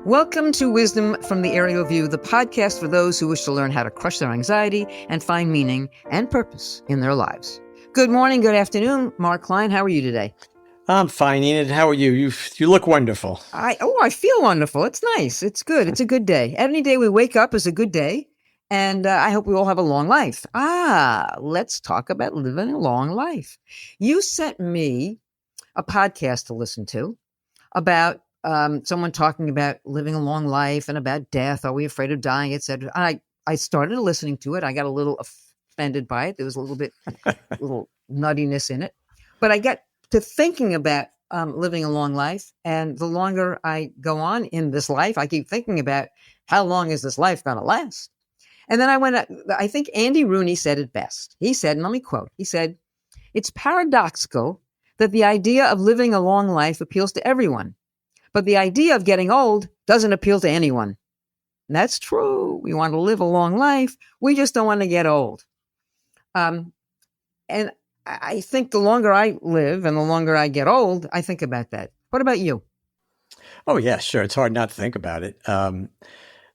Welcome to Wisdom from the Aerial View, the podcast for those who wish to learn how to crush their anxiety and find meaning and purpose in their lives. Good morning, good afternoon. Mark Klein, how are you today? I'm fine, Enid. How are you? You look wonderful. I feel wonderful. It's nice. It's good. It's a good day. Any day we wake up is a good day, and I hope we all have a long life. Let's talk about living a long life. You sent me a podcast to listen to about someone talking about living a long life and about death. Are we afraid of dying, etc. I started listening to it. I got a little offended by it. There was a little nuttiness in it. But I got to thinking about living a long life. And the longer I go on in this life, I keep thinking about how long is this life going to last? And then I think Andy Rooney said it best. He said, and let me quote, he said, "It's paradoxical that the idea of living a long life appeals to everyone, but the idea of getting old doesn't appeal to anyone." And that's true. We want to live a long life. We just don't want to get old. And I think the longer I live and the longer I get old, I think about that. What about you? Oh yeah, sure. It's hard not to think about it.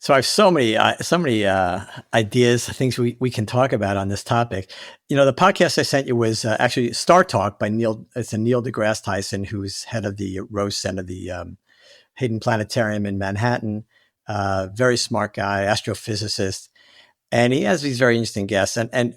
So I have so many ideas, things we can talk about on this topic. You know, the podcast I sent you was actually Star Talk by Neil. It's a Neil deGrasse Tyson, who's head of the Rose Center, the Hayden Planetarium in Manhattan. Very smart guy, astrophysicist. And he has these very interesting guests. And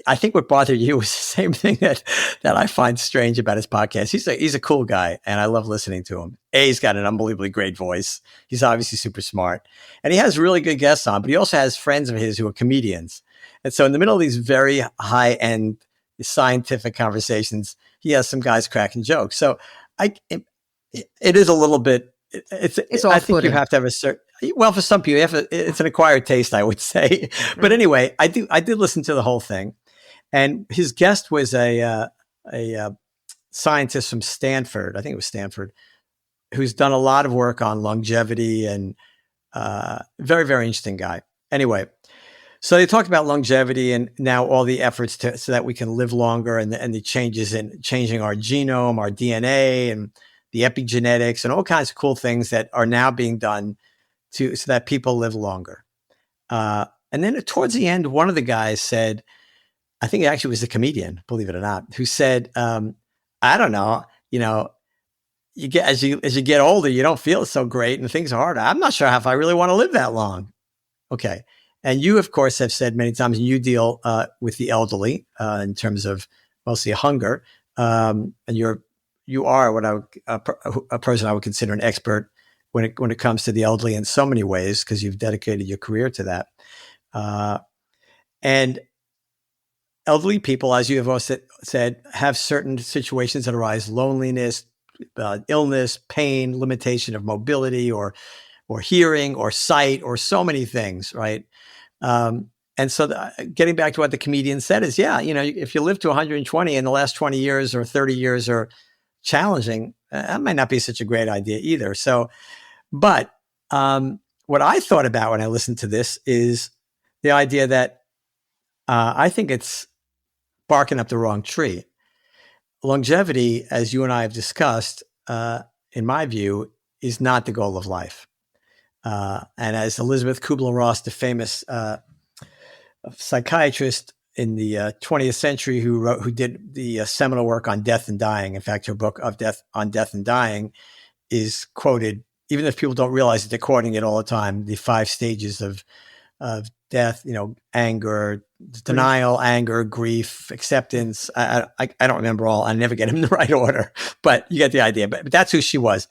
I think what bothered you was the same thing that I find strange about his podcast. He's a cool guy, and I love listening to him. He's got an unbelievably great voice. He's obviously super smart. And he has really good guests on, but he also has friends of his who are comedians. And so in the middle of these very high-end scientific conversations, he has some guys cracking jokes. So it is a little bit, it's I think you have to have a certain, well, for some people, it's an acquired taste, I would say. But anyway, I did listen to the whole thing. And his guest was a scientist from Stanford, I think it was Stanford, who's done a lot of work on longevity and very, very interesting guy. Anyway, so they talked about longevity and now all the efforts so that we can live longer and the changes in changing our genome, our DNA, and the epigenetics and all kinds of cool things that are now being done so that people live longer. And then towards the end, one of the guys said, I think it actually was a comedian, believe it or not, who said, I don't know, you get as you get older, you don't feel so great and things are harder. I'm not sure if I really want to live that long. Okay. And you, of course, have said many times, and you deal with the elderly in terms of mostly hunger. And you are what a person I would consider an expert when it comes to the elderly in so many ways, because you've dedicated your career to that. And elderly people, as you have also said, have certain situations that arise: loneliness, illness, pain, limitation of mobility, or hearing, or sight, or so many things, right? And so getting back to what the comedian said is, if you live to 120 and the last 20 years or 30 years are challenging, that might not be such a great idea either. So, but what I thought about when I listened to this is the idea that I think it's barking up the wrong tree. Longevity, as you and I have discussed, in my view, is not the goal of life. And as Elizabeth Kubler-Ross, the famous psychiatrist in the 20th century who did the seminal work on death and dying, in fact, her book on death and dying is quoted, even if people don't realize it, they're quoting it all the time, the 5 stages of death, anger, denial, anger, grief, acceptance. I don't remember all. I never get them in the right order, but you get the idea. But that's who she was.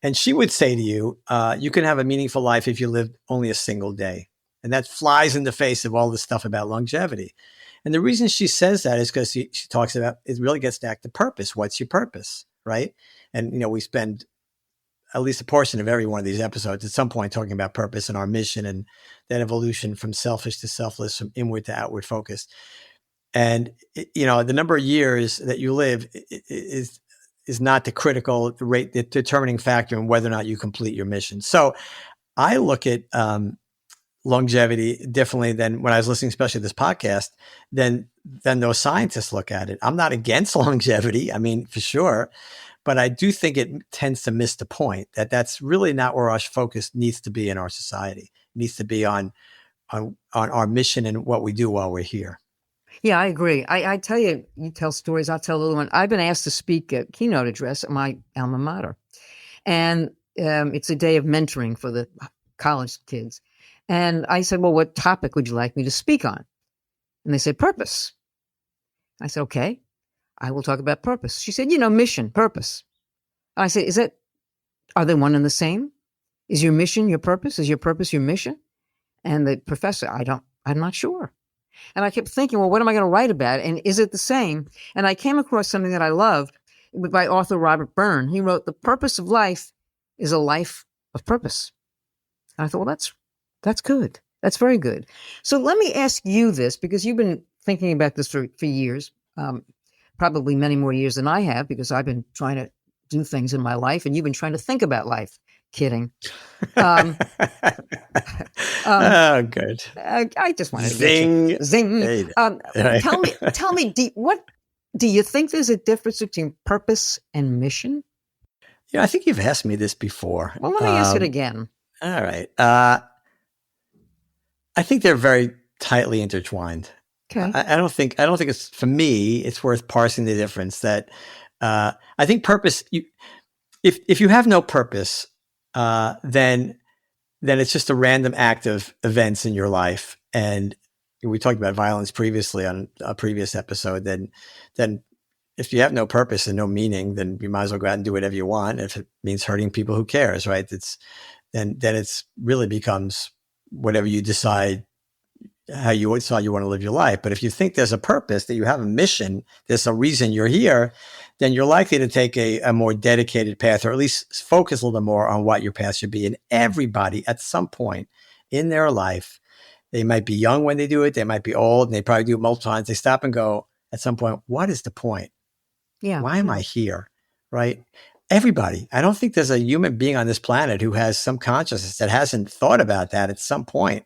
And she would say to you, you can have a meaningful life if you live only a single day. And that flies in the face of all this stuff about longevity. And the reason she says that is because she talks about, it really gets back to purpose. What's your purpose, right? And, we spend at least a portion of every one of these episodes at some point talking about purpose and our mission and that evolution from selfish to selfless, from inward to outward focus. And, the number of years that you live is not the determining factor in whether or not you complete your mission. So I look at longevity differently than when I was listening, especially to this podcast, than those scientists look at it. I'm not against longevity. I mean, for sure. but I do think it tends to miss the point that that's really not where our focus needs to be in our society. It needs to be on our mission and what we do while we're here. Yeah, I agree. I tell you, you tell stories, I'll tell a little one. I've been asked to speak a keynote address at my alma mater. And it's a day of mentoring for the college kids. And I said, well, what topic would you like me to speak on? And they said, purpose. I said, okay, I will talk about purpose. She said, mission, purpose. I said, are they one and the same? Is your mission your purpose? Is your purpose your mission? And the professor, I'm not sure. And I kept thinking, well, what am I going to write about? And is it the same? And I came across something that I loved by author Robert Byrne. He wrote, the purpose of life is a life of purpose. And I thought, well, that's good. That's very good. So let me ask you this, because you've been thinking about this for years, probably many more years than I have, because I've been trying to do things in my life and you've been trying to think about life. Kidding. Good. I just wanted to Zing. get you. Zing. Tell me, what do you think there's a difference between purpose and mission? Yeah, I think you've asked me this before. Well, let me ask it again. All right. I think they're very tightly intertwined. Okay. I don't think it's, for me, it's worth parsing the difference. That I think purpose. If you have no purpose, then it's just a random act of events in your life. And we talked about violence previously on a previous episode. Then if you have no purpose and no meaning, then you might as well go out and do whatever you want. If it means hurting people, who cares, right? Then it's really becomes whatever you decide, how you decide you want to live your life. But if you think there's a purpose, that you have a mission, there's a reason you're here, then you're likely to take a more dedicated path, or at least focus a little more on what your path should be. And everybody at some point in their life, they might be young when they do it, they might be old, and they probably do it multiple times. They stop and go at some point, what is the point? Yeah. Why am I here? Right? Everybody. I don't think there's a human being on this planet who has some consciousness that hasn't thought about that at some point.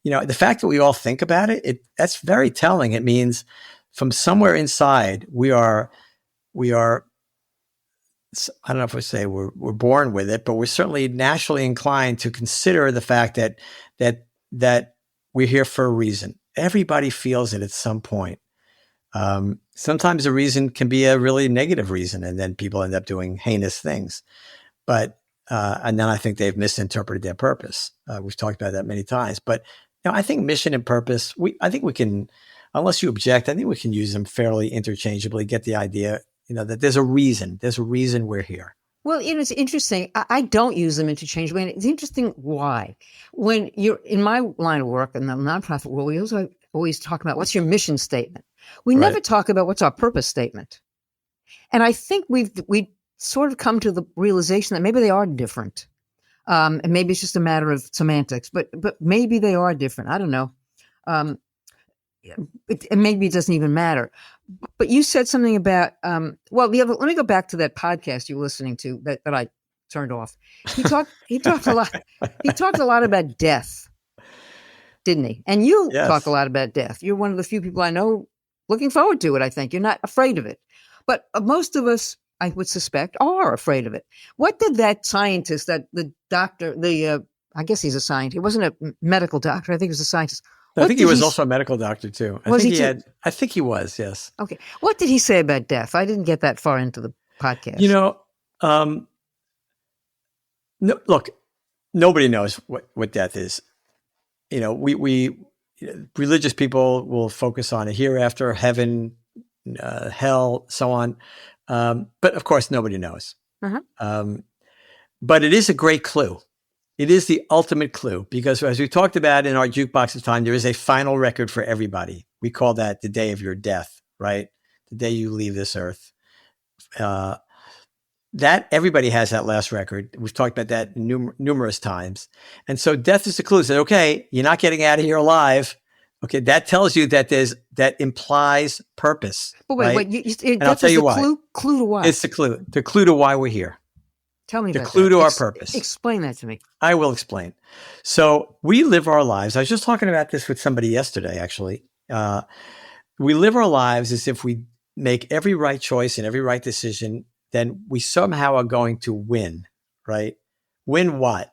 The fact that we all think about it, that's very telling. It means from somewhere inside, we are, I don't know if we say we're born with it, but we're certainly naturally inclined to consider the fact that we're here for a reason. Everybody feels it at some point. Sometimes the reason can be a really negative reason, and then people end up doing heinous things. But and then I think they've misinterpreted their purpose. We've talked about that many times. But I think mission and purpose, I think we can, unless you object, I think we can use them fairly interchangeably. Get the idea, that there's a reason. There's a reason we're here. Well, it's interesting. I don't use them interchangeably. And it's interesting why. When you're in my line of work in the nonprofit world, we also always talk about what's your mission statement. We never talk about what's our purpose statement. And I think we sort of come to the realization that maybe they are different. And maybe it's just a matter of semantics, but maybe they are different. I don't know. And maybe it doesn't even matter. But you said something about, let me go back to that podcast you were listening to that I turned off. He talked a lot. He talked a lot about death, didn't he? And you talk a lot about death. You're one of the few people I know looking forward to it. I think you're not afraid of it, but most of us, I would suspect, are afraid of it. What did that scientist, the doctor, I guess he's a scientist. He wasn't a medical doctor. I think he was a scientist. I think he was also a medical doctor too. I think he was, yes. Okay. What did he say about death? I didn't get that far into the podcast. No, look, nobody knows what death is. We religious people will focus on a hereafter, heaven, hell, so on. But of course, nobody knows. Uh-huh. But it is a great clue. It is the ultimate clue, because as we talked about in our jukebox of time, there is a final record for everybody. We call that the day of your death, right? The day you leave this earth. That everybody has that last record. We've talked about that numerous times. And so death is the clue. So, okay, you're not getting out of here alive. Okay, that tells you that implies purpose. But wait, right? And I'll tell you why. Clue to what? It's the clue. The clue to why we're here. Tell me about the clue that. To our purpose. Explain that to me. I will explain. So we live our lives. I was just talking about this with somebody yesterday, actually. We live our lives as if we make every right choice and every right decision then we somehow are going to win, right? Win what?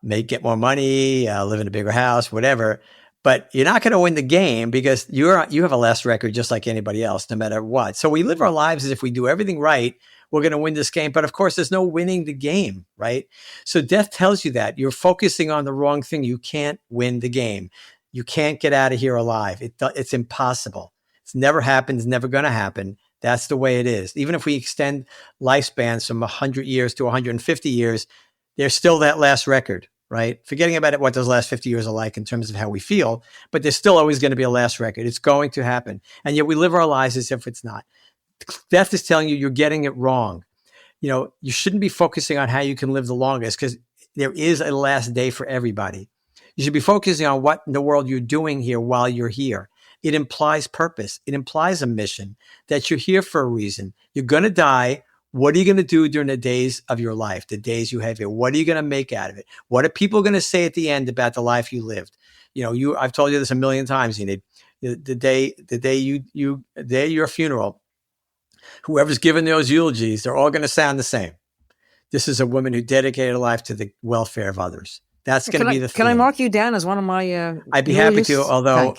May get more money, live in a bigger house, whatever. But you're not going to win the game because you have a less record just like anybody else, no matter what. So we live our lives as if we do everything right, we're going to win this game. But of course, there's no winning the game, right? So death tells you that you're focusing on the wrong thing. You can't win the game. You can't get out of here alive. It's impossible. It's never happened. It's never going to happen. That's the way it is. Even if we extend lifespans from 100 years to 150 years, there's still that last record, right? Forgetting about it, what those last 50 years are like in terms of how we feel, but there's still always going to be a last record. It's going to happen. And yet we live our lives as if it's not. Death is telling you you're getting it wrong. You shouldn't be focusing on how you can live the longest because there is a last day for everybody. You should be focusing on what in the world you're doing here while you're here. It implies purpose. It implies a mission, that you're here for a reason. You're going to die. What are you going to do during the days of your life, the days you have here? What are you going to make out of it? What are people going to say at the end about the life you lived? I've told you this a million times, Enid. The day of your funeral, whoever's giving those eulogies, they're all going to sound the same. This is a woman who dedicated her life to the welfare of others. That's going to be the theme. Can I mark you down as one of my I'd be happy to, although,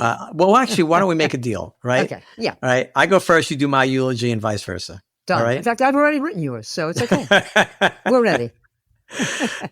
actually, why don't we make a deal, right? Okay, yeah. All right, I go first, you do my eulogy and vice versa. Done. All right? In fact, I've already written yours, so it's okay. We're ready.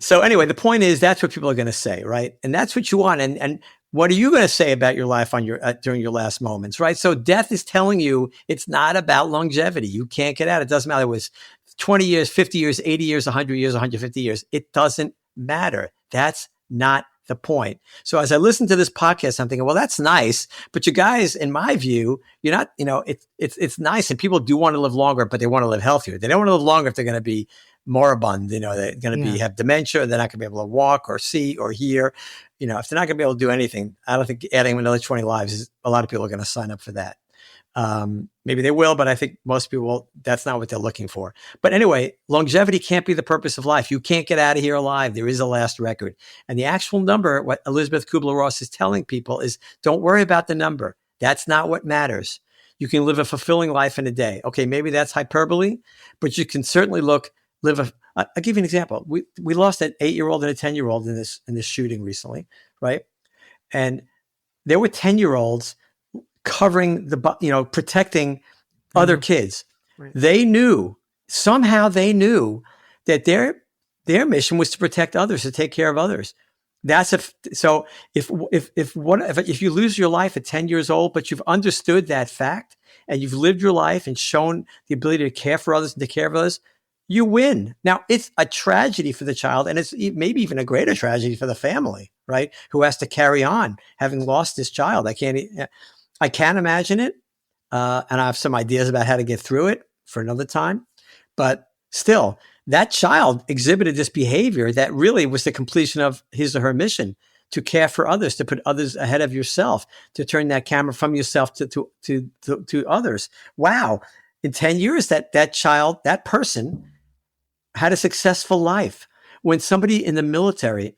So anyway, the point is that's what people are going to say, right? And that's what you want. And what are you going to say about your life on your during your last moments, right? So death is telling you it's not about longevity. You can't get out. It doesn't matter. It was 20 years, 50 years, 80 years, 100 years, 150 years. It doesn't matter. That's not the point. So as I listen to this podcast, I'm thinking, well, that's nice, but you guys, in my view, you're not, it's nice, and people do want to live longer, but they want to live healthier. They don't want to live longer if they're going to be moribund. They're going to have dementia. They're not going to be able to walk or see or hear. If they're not going to be able to do anything, I don't think adding another 20 lives is a lot of people are going to sign up for that. Maybe they will, but I think most people, that's not what they're looking for. But anyway, longevity can't be the purpose of life. You can't get out of here alive. There is a last record. And the actual number, what Elizabeth Kubler-Ross is telling people is, don't worry about the number. That's not what matters. You can live a fulfilling life in a day. Okay, maybe that's hyperbole, but you can certainly I'll give you an example. We lost an 8-year-old and a 10-year-old in this shooting recently, right? And there were 10-year-olds covering protecting other kids. Right. They knew that their mission was to protect others, to take care of others. If you lose your life at 10 years old, but you've understood that fact and you've lived your life and shown the ability to care for others and to care for others, you win. Now, it's a tragedy for the child, and it's maybe even a greater tragedy for the family, right? Who has to carry on having lost this child. I can't imagine it. And I have some ideas about how to get through it for another time. But still, that child exhibited this behavior that really was the completion of his or her mission, to care for others, to put others ahead of yourself, to turn that camera from yourself to others. Wow. In 10 years, that child, that person had a successful life. When somebody in the military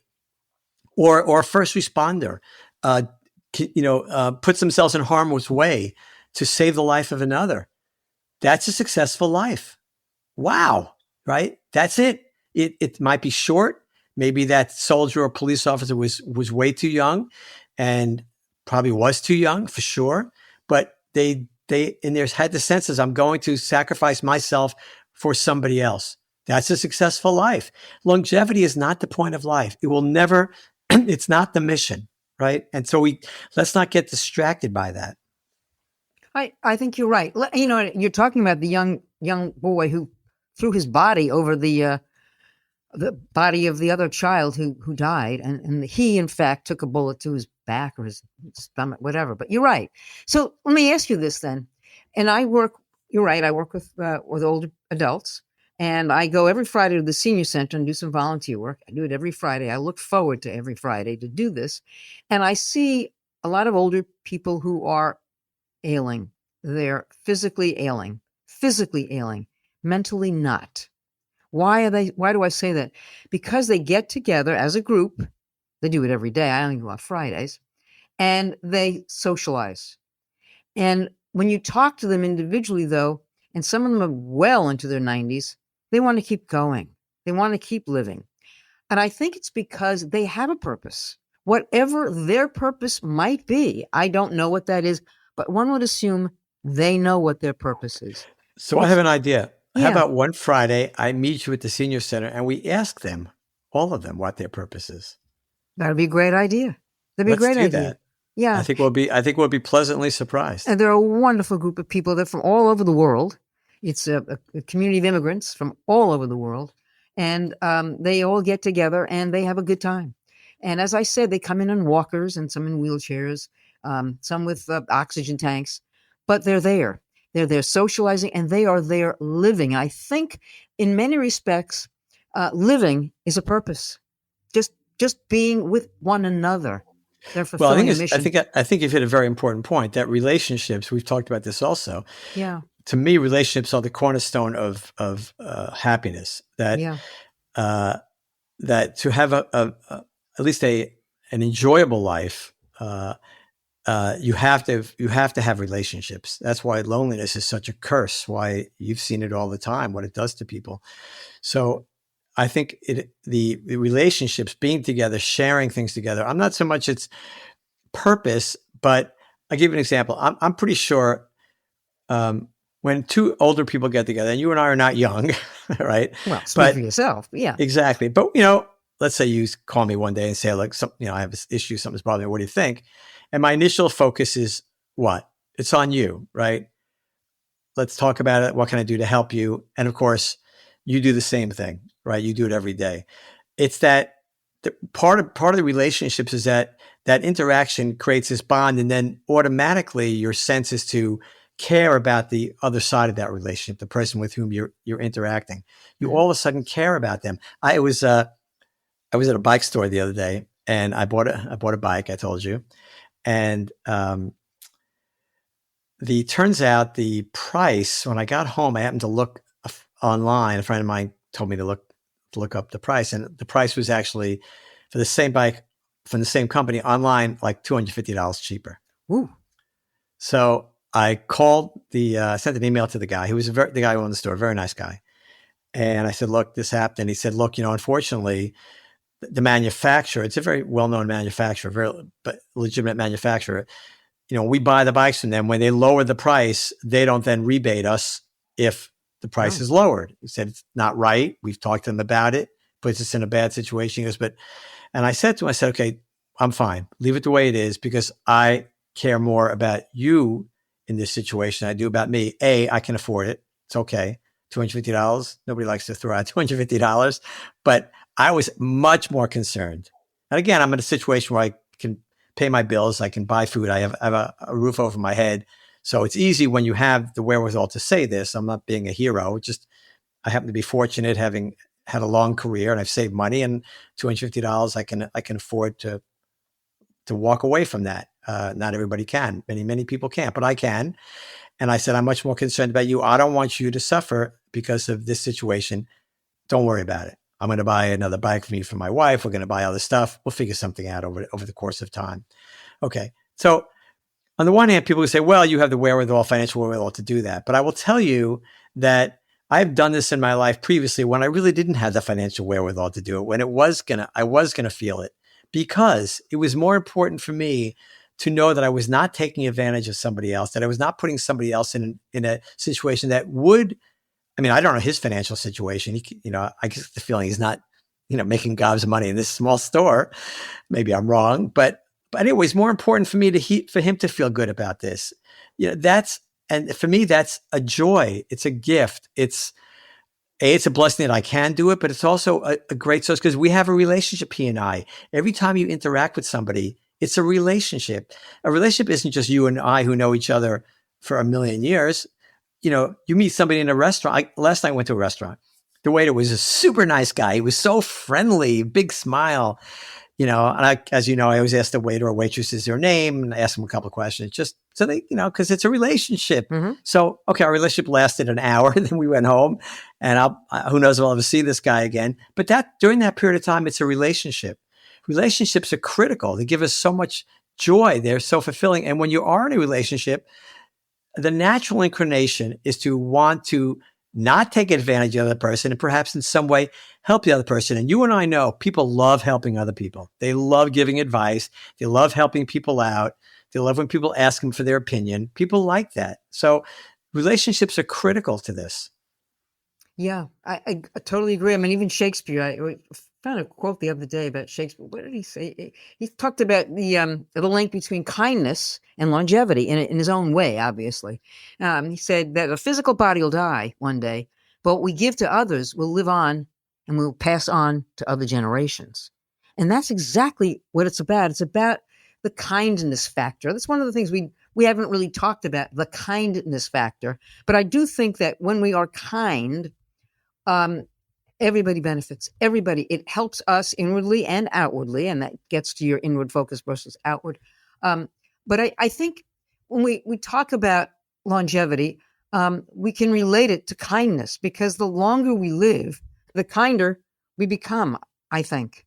or a first responder, puts themselves in harm's way to save the life of another, that's a successful life. Wow. Right? That's it. It might be short. Maybe that soldier or police officer was way too young, and probably was too young for sure. But they in their had the senses, I'm going to sacrifice myself for somebody else. That's a successful life. Longevity is not the point of life. It will never, it's not the mission. Right. And so let's not get distracted by that. I think you're right. You're talking about the young boy who threw his body over the body of the other child who died. And he, in fact, took a bullet to his back or his stomach, whatever. But you're right. So let me ask you this then. And you're right. I work with older adults. And I go every Friday to the senior center and do some volunteer work. I do it every Friday. I look forward to every Friday to do this. And I see a lot of older people who are ailing. They're physically ailing, mentally not. Why do I say that? Because they get together as a group. They do it every day. I only go on Fridays. And they socialize. And when you talk to them individually, though, and some of them are well into their 90s. They want to keep going. They want to keep living. And I think it's because they have a purpose. Whatever their purpose might be, I don't know what that is, but one would assume they know what their purpose is. So I have It's, an idea. How yeah, about one Friday I meet you at the senior center and we ask them, all of them, what their purpose is? that'd be a great idea. That'd be a Let's great do idea. that. Yeah. I think we'll be pleasantly surprised. And they're a wonderful group of people. They're from all over the world. It's a community of immigrants from all over the world. And they all get together and they have a good time. And as I said, they come in walkers and some in wheelchairs, some with oxygen tanks, but they're there. They're there socializing and they are there living. I think in many respects, living is a purpose. Just being with one another. They're Well, fulfilling a mission. I think you've hit a very important point that relationships. We've talked about this also. Yeah. To me, relationships are the cornerstone of happiness. That Yeah. that to have at least an enjoyable life, you have to have relationships. That's why loneliness is such a curse. Why you've seen it all the time. What it does to people. So I think the relationships, being together, sharing things together. I'm not so much it's purpose, but I'll give you an example. I'm pretty sure when two older people get together, and you and I are not young, right? Well, speak But for yourself. Yeah. exactly. But let's say you call me one day and say, like, I have this issue, something's bothering me. What do you think? And my initial focus is what? It's on you, right? Let's talk about it. What can I do to help you? And of course, you do the same thing, right? You do it every day. It's that part of the relationships is that interaction creates this bond, and then automatically your sense is to care about the other side of that relationship, the person with whom you're interacting. You all of a sudden care about them. I was at a bike store the other day, and I bought a bike. I told you, and turns out the price when I got home, I happened to look online. A friend of mine told me to look up the price, and the price was actually for the same bike from the same company online, like $250 cheaper. Ooh. So I called sent an email to the guy. He was the guy who owned the store, very nice guy. And I said, look, this happened. And he said, look, unfortunately, the manufacturer, it's a very well-known manufacturer, very legitimate manufacturer. We buy the bikes from them. When they lower the price, they don't then rebate us if the price is lowered. He said, it's not right. We've talked to them about it, puts us in a bad situation. He goes, and I said to him, okay, I'm fine. Leave it the way it is because I care more about you in this situation than I do about me. I can afford it. It's okay. $250. Nobody likes to throw out $250, but I was much more concerned. And again, I'm in a situation where I can pay my bills. I can buy food. I have a roof over my head. So it's easy when you have the wherewithal to say this. I'm not being a hero. I happen to be fortunate having had a long career and I've saved money, and $250 I can afford to walk away from that. Not everybody can. Many people can't, but I can. And I said, I'm much more concerned about you. I don't want you to suffer because of this situation. Don't worry about it. I'm going to buy another bike for me, for my wife. We're going to buy other stuff. We'll figure something out over the course of time. Okay. So on the one hand, people will say, well, you have the wherewithal, financial wherewithal to do that. But I will tell you that I've done this in my life previously when I really didn't have the financial wherewithal to do it, when I was going to feel it, because it was more important for me to know that I was not taking advantage of somebody else, that I was not putting somebody else in a situation that would, I don't know his financial situation. I get the feeling he's not, making gobs of money in this small store. Maybe I'm wrong, but anyway, it's more important for me for him to feel good about this. And for me, that's a joy. It's a gift. It's a blessing that I can do it, but it's also a great source because we have a relationship, he and I. Every time you interact with somebody, it's a relationship. A relationship isn't just you and I who know each other for a million years. You meet somebody in a restaurant. Last night I went to a restaurant. The waiter was a super nice guy. He was so friendly, big smile. And as you know, I always ask the waiter or waitress their name and I ask them a couple of questions just so they, because it's a relationship. Mm-hmm. So, okay, our relationship lasted an hour. Then we went home and who knows if I'll ever see this guy again. But during that period of time, it's a relationship. Relationships are critical. They give us so much joy. They're so fulfilling. And when you are in a relationship, the natural inclination is to want to not take advantage of the other person and perhaps in some way help the other person. And you and I know people love helping other people. They love giving advice. They love helping people out. They love when people ask them for their opinion. People like that. So relationships are critical to this. Yeah, I totally agree. I mean, even Shakespeare. I found a quote the other day about Shakespeare. What did he say? He talked about the link between kindness and longevity in his own way. Obviously, he said that a physical body will die one day, but what we give to others will live on and will pass on to other generations. And that's exactly what it's about. It's about the kindness factor. That's one of the things we haven't really talked about, the kindness factor. But I do think that when we are kind, um, everybody benefits. Everybody. It helps us inwardly and outwardly, and that gets to your inward focus versus outward. Um, but I think when we talk about longevity, we can relate it to kindness because the longer we live, the kinder we become, I think.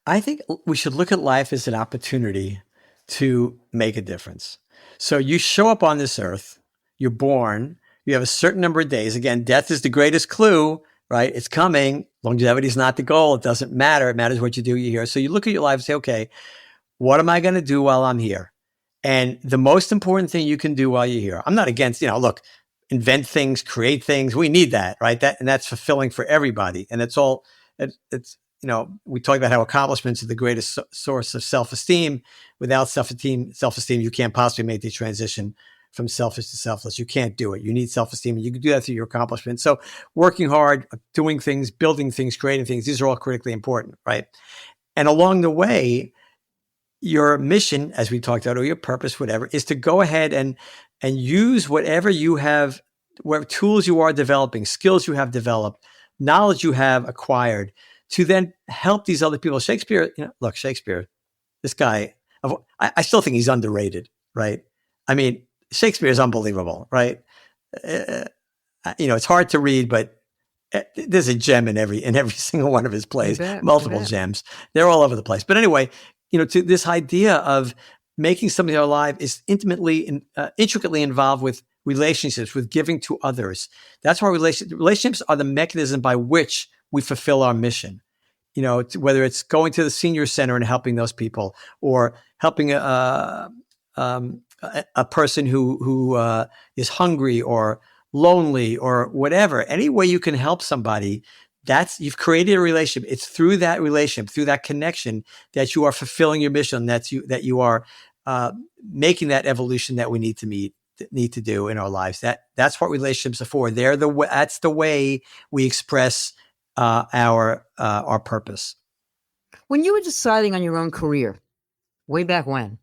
I think we should look at life as an opportunity to make a difference. So you show up on this earth, you're born, you have a certain number of days. Again, death is the greatest clue, right? It's coming. Longevity is not the goal. It doesn't matter. It matters what you do here. So you look at your life and say, okay, what am I going to do while I'm here? And the most important thing you can do while you're here, I'm not against, look, invent things, create things. We need that, right? And that's fulfilling for everybody. And it's, we talk about how accomplishments are the greatest source of self-esteem. Without self-esteem, you can't possibly make the transition from selfish to selfless. You can't do it. You need self-esteem, and you can do that through your accomplishments. So working hard, doing things, building things, creating things, these are all critically important, right? And along the way, your mission, as we talked about, or your purpose, whatever, is to go ahead and use whatever you have, whatever tools you are developing, skills you have developed, knowledge you have acquired, to then help these other people. Shakespeare, look, Shakespeare, this guy, I still think he's underrated, right? I mean, Shakespeare is unbelievable, right? It's hard to read, but there's a gem in every single one of his plays, multiple gems. They're all over the place. But anyway, to this idea of making something in our life is intricately involved with relationships, with giving to others. That's why relationships are the mechanism by which we fulfill our mission. Whether it's going to the senior center and helping those people, or helping a person who is hungry or lonely or whatever. Any way you can help somebody, you've created a relationship. It's through that relationship, through that connection, that you are fulfilling your mission. That you are making that evolution that we need to do in our lives. That's what relationships are for. That's the way we express our purpose. When you were deciding on your own career, way back when,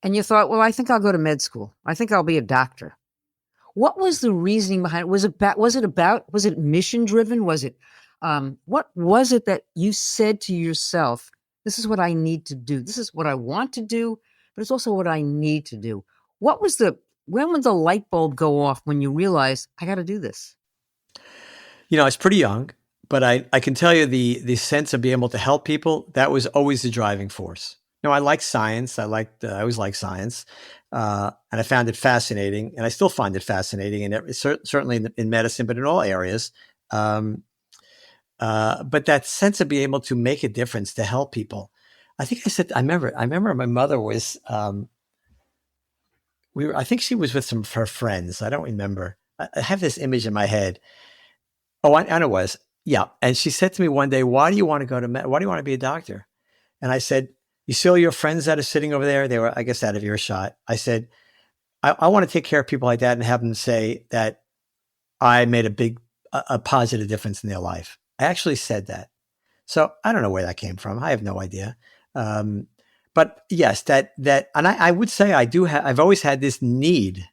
and you thought, well, I think I'll go to med school. I think I'll be a doctor. What was the reasoning behind it? Was it mission driven? What was it that you said to yourself, this is what I need to do. This is what I want to do, but it's also what I need to do. When would the light bulb go off when you realized I got to do this? I was pretty young, but I can tell you the sense of being able to help people, that was always the driving force. I like science. I always liked science. And I found it fascinating, and I still find it fascinating, and certainly in medicine, but in all areas. But that sense of being able to make a difference, to help people. I remember my mother was, I think she was with some of her friends. I don't remember. I have this image in my head. Oh, I know it was. Yeah. And she said to me one day, why do you want to be a doctor? And I said, you see all your friends that are sitting over there? They were, I guess, out of earshot. I said, I want to take care of people like that and have them say that I made a positive difference in their life. I actually said that. So I don't know where that came from. I have no idea. But yes, and I would say I've always had this need,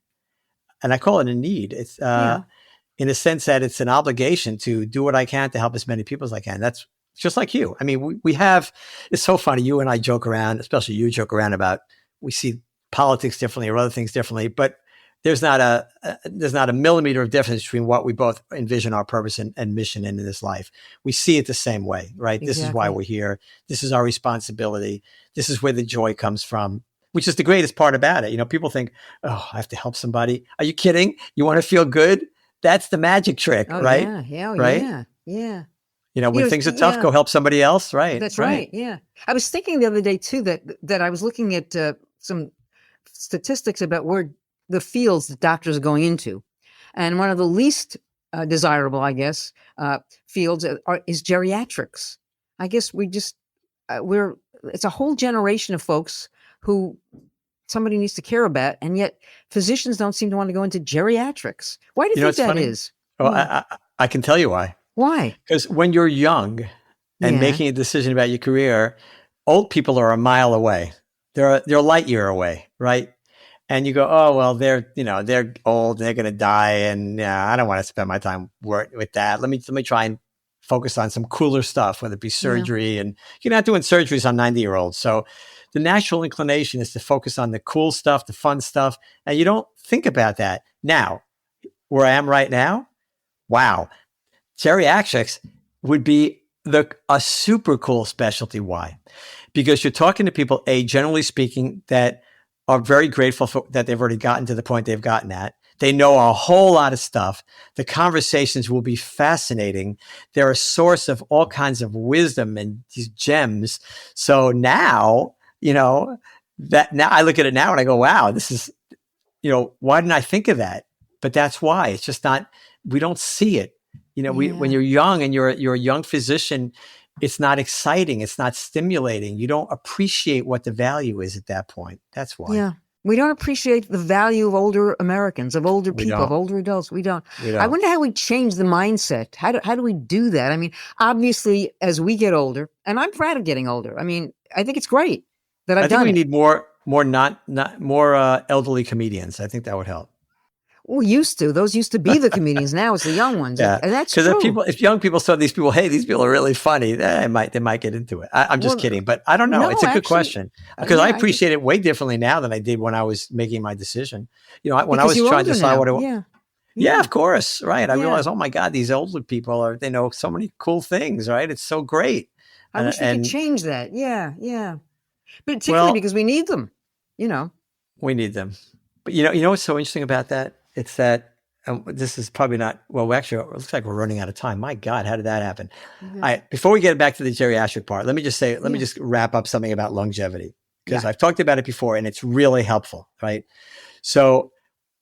and I call it a need. It's in a sense that it's an obligation to do what I can to help as many people as I can. That's just like you. I mean, it's so funny. You and I joke around, especially you joke around about, we see politics differently or other things differently, but there's not a millimeter of difference between what we both envision our purpose and mission in this life. We see it the same way, right? Exactly. This is why we're here. This is our responsibility. This is where the joy comes from. which is the greatest part about it. People think, oh, I have to help somebody. Are you kidding? You want to feel good? That's the magic trick, Oh right? yeah, yeah, oh Right? yeah, yeah. When things are tough, Yeah, go help somebody else. Right. that's Right. right. Yeah, I was thinking the other day too that I was looking at some statistics about where the fields that doctors are going into, and one of the least desirable, I guess, fields is geriatrics. I guess we're it's a whole generation of folks who somebody needs to care about, and yet physicians don't seem to want to go into geriatrics. Why do you think It's that funny. is? Oh, Yeah. I can tell you why. Why? Because when you're young and Yeah. making a decision about your career, old people are a mile away. They're a light year away, right? And you go, oh well, they're old, they're going to die, and yeah, I don't want to spend my time with that. Let me try and focus on some cooler stuff, whether it be Yeah. surgery. And you're not doing surgeries on 90-year-olds, so the natural inclination is to focus on the cool stuff, the fun stuff, and you don't think about that. Now, where I am right now, wow, geriatrics would be a super cool specialty. Why? Because you're talking to people, generally speaking, that are very grateful for that they've already gotten to the point they've gotten at. They know a whole lot of stuff. The conversations will be fascinating. They're a source of all kinds of wisdom and these gems. So now, that now I look at it now and I go, wow, this is, why didn't I think of that? But that's why it's just not, we don't see it. When Yeah. you're young and you're a young physician, it's not exciting. It's not stimulating. You don't appreciate what the value is at that point. That's why Yeah. We don't appreciate the value of older Americans, of older we people, of don't. older adults. We don't. We I don't. wonder how we change the mindset. How do we do that? I mean, obviously, as we get older, and I'm proud of getting older. I mean, I think it's great that I've I think done we it. need more not more elderly comedians. I think that would help. Well, used to. Those used to be the comedians. Now it's the young ones. And Yeah, that's because true. if young people saw these people, hey, these people are really funny, they might get into it. I'm just Well, kidding, but I don't know. no, It's a good actually, question because I yeah, I think appreciate it way differently now than I did when I was making my decision. When I because was you're trying to older decide now. what I want. Yeah. Yeah, Yeah. of course, right. I Yeah. realized, oh my God, these older people they know so many cool things, right? It's so great, I wish we could and change that. Yeah. Yeah. Particularly well, because we need them, you know. we need them. But what's so interesting about that? It's that this is probably not. Well, actually, it looks like we're running out of time. My God, how did that happen? Yeah. All right, before we get back to the geriatric part, let me Yeah. just wrap up something about longevity because Yeah. I've talked about it before and it's really helpful, right? So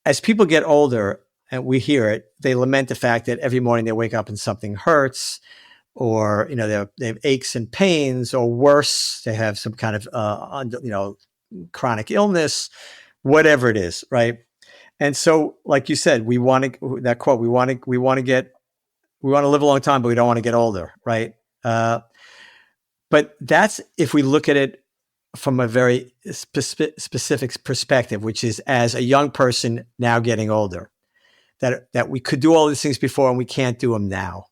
as people get older and we hear it, they lament the fact that every morning they wake up and something hurts, or they have aches and pains, or worse, they have some kind of chronic illness, whatever it is, right? And so, like you said, we want to that quote. We want to live a long time, but we don't want to get older, right? But that's if we look at it from a very specific perspective, which is as a young person now getting older, that we could do all these things before and we can't do them now.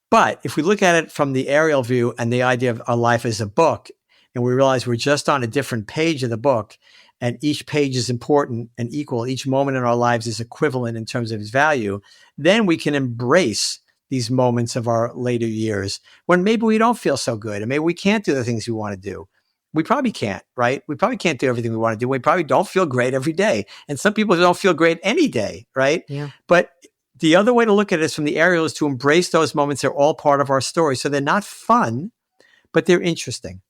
But if we look at it from the aerial view and the idea of our life as a book, and we realize we're just on a different page of the book, and each page is important and equal, each moment in our lives is equivalent in terms of its value, then we can embrace these moments of our later years when maybe we don't feel so good and maybe we can't do the things we want to do. We probably can't, right? We probably can't do everything we want to do. We probably don't feel great every day. And some people don't feel great any day, right? Yeah. But the other way to look at it is from the aerial is to embrace those moments. They're all part of our story. So they're not fun, but they're interesting.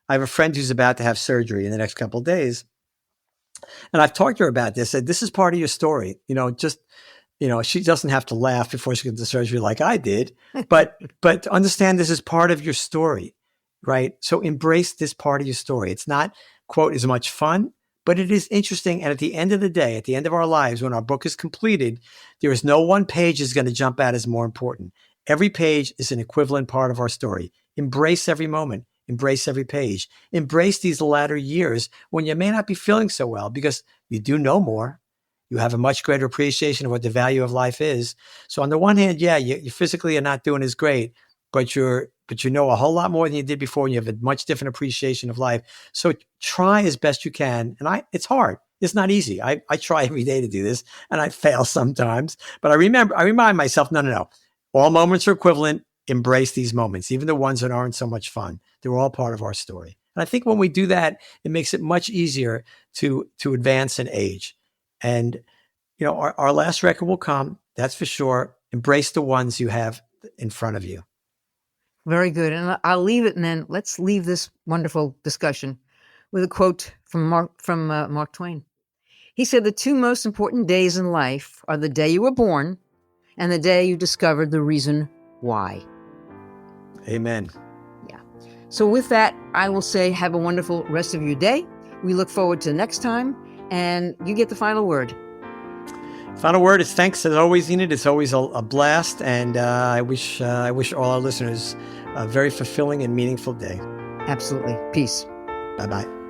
I have a friend who's about to have surgery in the next couple of days. And I've talked to her about this. Said, this is part of your story. She doesn't have to laugh before she gets the surgery like I did, but understand this is part of your story, right? So embrace this part of your story. It's not, quote, as much fun, but it is interesting. And at the end of the day, at the end of our lives, when our book is completed, there is no one page is going to jump out as more important. Every page is an equivalent part of our story. Embrace every moment. Embrace every page. Embrace these latter years when you may not be feeling so well because you do know more. You have a much greater appreciation of what the value of life is. So on the one hand, yeah, you physically are not doing as great, but you know a whole lot more than you did before, and you have a much different appreciation of life. So try as best you can. And it's hard. It's not easy. I try every day to do this, and I fail sometimes. But I remind myself, no. All moments are equivalent. Embrace these moments, even the ones that aren't so much fun. They're all part of our story. And I think when we do that, it makes it much easier to advance in age. And, our last record will come. That's for sure. Embrace the ones you have in front of you. Very good. And I'll leave it, and then let's leave this wonderful discussion with a quote from Mark Twain. He said, "The two most important days in life are the day you were born and the day you discovered the reason why." Amen. Yeah. So with that, I will say have a wonderful rest of your day. We look forward to next time, and you get the final word. Final word is thanks as always, Enid. It's always a blast, and I wish all our listeners a very fulfilling and meaningful day. Absolutely. Peace. Bye-bye.